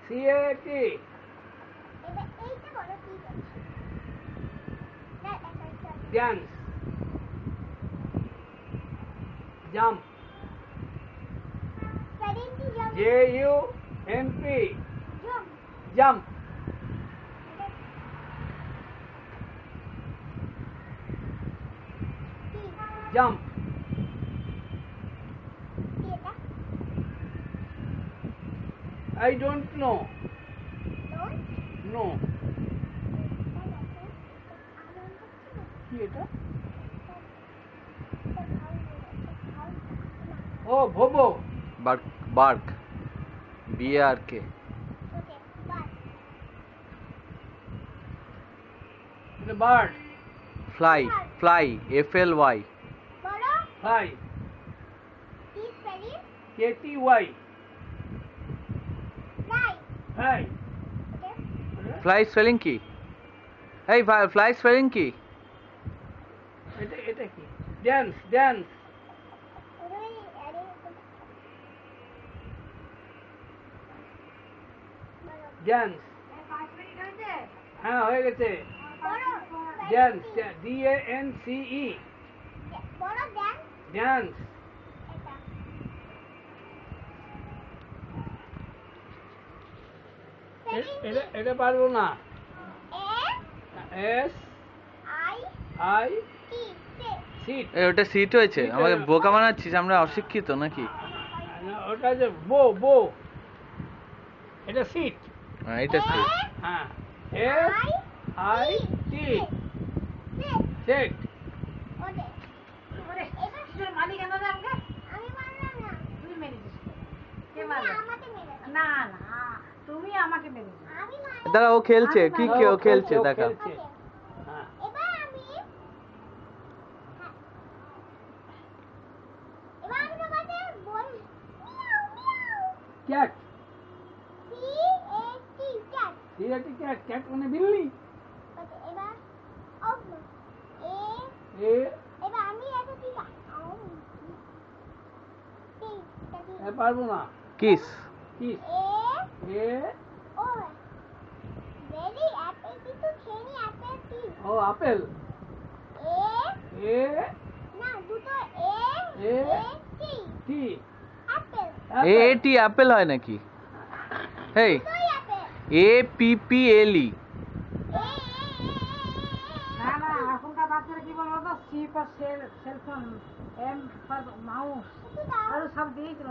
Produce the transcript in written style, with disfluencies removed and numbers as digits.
CAT. Dance. Jump. JUMP. Jump. Jump. I don't know. No. কি এটা? ও ভোবো। Bark BARK। এটা bird. Fly FLY। Fly KTY। Fly. Fly spelling কি? এই ফ্লাই স্পেলিং কি? এটা কি? Dance dance. ড্যান্স। হ্যাঁ হয়ে গেছে। Dance DANCE। ড্যান্স। এটা পারবো না। SIT। সিট। ওটা সিট হয়েছে? আমাকে বোকা বানাচ্ছিস? আমরা অশিক্ষিত নাকি? ওটা যে বো এটা সিট। হ্যাঁ এটা সিট। হ্যাঁ SIT সেট। দাঁড়া, ও খেলছে। কি ও খেলছে দেখা। ক্যাট। ক্যাট মানে বিল্লি। পারবো না। কিস। ও আপেল। AAT অ্যাপেল হয় নাকি? এই APPLE। এখনকার বাচ্চারা কি বলবো তো, C for cellphone, M for mouse, আরো সব দিয়েছিল।